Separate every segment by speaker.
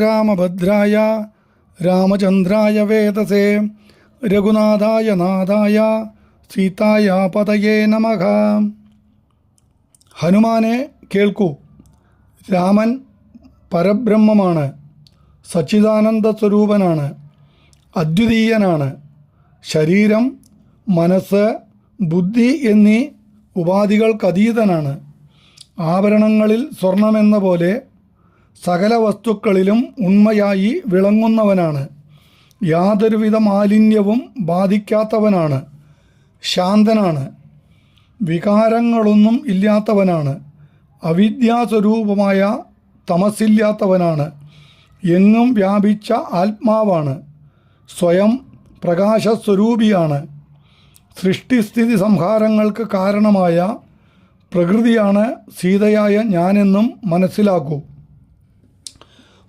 Speaker 1: രാമഭദ്രായ രാമചന്ദ്രായ വേദസേ രഘുനാഥായ നാഥായ സീതായ പതയേ നമഃ. ഹനുമാനെ കേൾക്കൂ. രാമൻ പരബ്രഹ്മമാണ്, സച്ചിദാനന്ദ സ്വരൂപനാണ്, അദ്വിതീയനാണ്. ശരീരം, മനസ്സ്, ബുദ്ധി എന്നീ ഉപാധികൾക്കതീതനാണ്. ആഭരണങ്ങളിൽ സ്വർണമെന്ന പോലെ സകല വസ്തുക്കളിലും ഉണ്മയായി വിളങ്ങുന്നവനാണ്. യാതൊരുവിധ മാലിന്യവും ബാധിക്കാത്തവനാണ്. ശാന്തനാണ്. വികാരങ്ങളൊന്നും ഇല്ലാത്തവനാണ്. അവിദ്യാസ്വരൂപമായ തമസില്ലാത്തവനാണ്. എങ്ങും വ്യാപിച്ച ആത്മാവാണ്. സ്വയം പ്രകാശസ്വരൂപിയാണ്. സൃഷ്ടിസ്ഥിതി സംഹാരങ്ങൾക്ക് കാരണമായ പ്രകൃതിയാണ് സീതയായ ഞാനെന്നും മനസ്സിലാക്കൂ.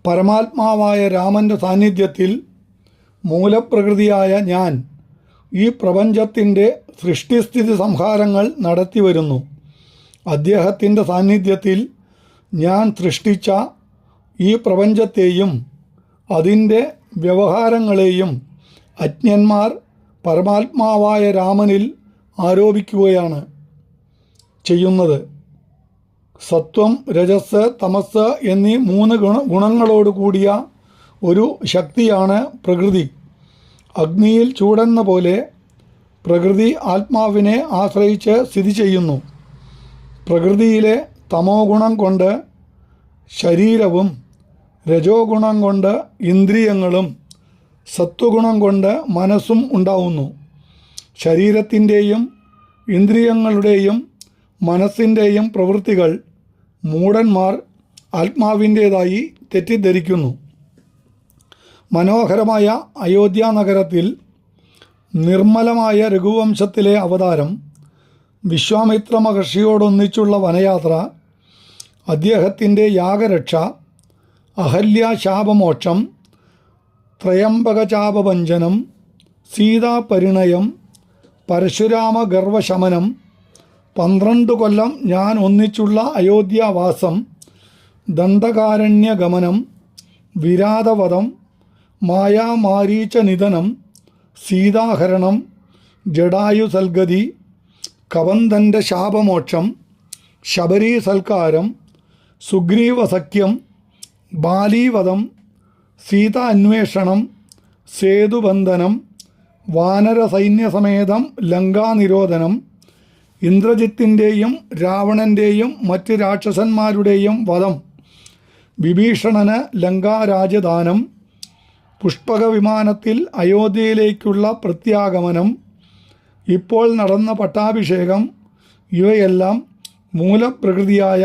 Speaker 1: പരമാത്മാവായ രാമൻ്റെ സാന്നിധ്യത്തിൽ മൂലപ്രകൃതിയായ ഞാൻ ഈ പ്രപഞ്ചത്തിൻ്റെ സൃഷ്ടിസ്ഥിതി സംഹാരങ്ങൾ നടത്തി വരുന്നു. അദ്ദേഹത്തിൻ്റെ സാന്നിധ്യത്തിൽ ഞാൻ സൃഷ്ടിച്ച ഈ പ്രപഞ്ചത്തെയും അതിൻ്റെ വ്യവഹാരങ്ങളെയും അജ്ഞന്മാർ പരമാത്മാവായ രാമനിൽ ആരോപിക്കുകയാണ് ചെയ്യുന്നത്. സത്വം, രജസ്, തമസ് എന്നീ മൂന്ന് ഗുണങ്ങളോട് കൂടിയ ഒരു ശക്തിയാണ് പ്രകൃതി. അഗ്നിയിൽ ചൂടെന്ന പോലെ പ്രകൃതി ആത്മാവിനെ ആശ്രയിച്ച് സ്ഥിതി ചെയ്യുന്നു. പ്രകൃതിയിലെ തമോ ഗുണം കൊണ്ട് ശരീരവും, രജോ ഗുണം കൊണ്ട് ഇന്ദ്രിയങ്ങളും, സത്വഗുണം കൊണ്ട് മനസ്സും ഉണ്ടാവുന്നു. ശരീരത്തിൻ്റെയും ഇന്ദ്രിയങ്ങളുടെയും മനസ്സിൻ്റെയും പ്രവൃത്തികൾ മൂഢന്മാർ ആത്മാവിൻ്റേതായി തെറ്റിദ്ധരിക്കുന്നു. മനോഹരമായ അയോധ്യ നഗരത്തിൽ നിർമ്മലമായ രഘുവംശത്തിലെ അവതാരം, വിശ്വാമിത്ര മഹർഷിയോടൊന്നിച്ചുള്ള വനയാത്ര, അദ്ദേഹത്തിൻ്റെ യാഗരക്ഷ, അഹല്യാശാപമോക്ഷം, ത്രയംബകചാപഭഞ്ജനം, സീതാപരിണയം, പരശുരാമ ഗർവശമനം, 12 കൊല്ലം ഞാൻ ഒന്നിച്ചുള്ള അയോധ്യാവാസം, ദണ്ഡകാരണ്യഗമനം, വിരാതവധം, മായാമാരീച നിധനം, സീതാഹരണം, ജടായു സൽഗതി, കവന്തൻ്റെ ശാപമോക്ഷം, ശബരീ സൽക്കാരം, സുഗ്രീവസഖ്യം, ബാലീവധം, സീതാ അന്വേഷണം, സേതുബന്ധനം, വാനരസൈന്യസമേതം ലങ്കാനിരോധനം, ഇന്ദ്രജിത്തിൻ്റെയും രാവണൻ്റെയും മറ്റ് രാക്ഷസന്മാരുടെയും വധം, വിഭീഷണന് ലങ്കാരാജ്യദാനം, പുഷ്പക വിമാനത്തിൽ അയോധ്യയിലേക്കുള്ള പ്രത്യാഗമനം, ഇപ്പോൾ നടന്ന പട്ടാഭിഷേകം, ഇവയെല്ലാം മൂലപ്രകൃതിയായ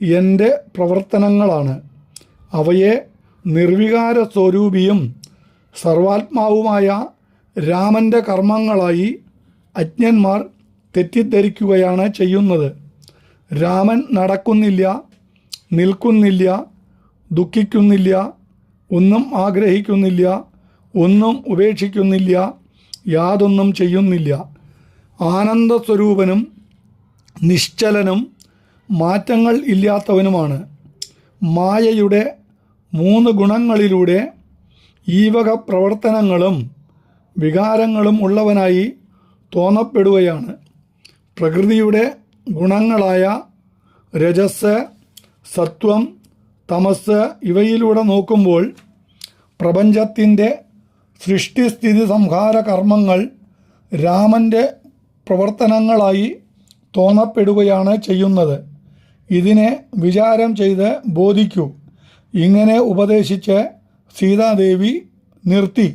Speaker 1: എൻ്റെ പ്രവർത്തനങ്ങളാണ്. അവയെ നിർവികാര സ്വരൂപിയും സർവാത്മാവുമായ രാമൻ്റെ കർമ്മങ്ങളായി അജ്ഞന്മാർ തെറ്റിദ്ധരിക്കുകയാണ് ചെയ്യുന്നത്. രാമൻ നടക്കുന്നില്ല, നിൽക്കുന്നില്ല, ദുഃഖിക്കുന്നില്ല, ഒന്നും ആഗ്രഹിക്കുന്നില്ല, ഒന്നും ഉപേക്ഷിക്കുന്നില്ല, യാതൊന്നും ചെയ്യുന്നില്ല. ആനന്ദസ്വരൂപനും നിശ്ചലനും മാറ്റങ്ങൾ ഇല്ലാത്തവനുമാണ്. മായയുടെ 3 ഗുണങ്ങളിലൂടെ ഈ വക പ്രവർത്തനങ്ങളും വികാരങ്ങളും ഉള്ളവനായി തോന്നപ്പെടുകയാണ്. പ്രകൃതിയുടെ ഗുണങ്ങളായ രജസ്, സത്വം, തമസ് ഇവയിലൂടെ നോക്കുമ്പോൾ പ്രപഞ്ചത്തിൻ്റെ സൃഷ്ടിസ്ഥിതി സംഹാര കർമ്മങ്ങൾ രാമൻ്റെ പ്രവർത്തനങ്ങളായി തോന്നപ്പെടുകയാണ് ചെയ്യുന്നത്. ഇതിനെ വിചാരം ചെയ്ത് ബോധിക്കൂ. ഇങ്ങനെ ഉപദേശിച്ച് സീതാദേവി നിർത്തി.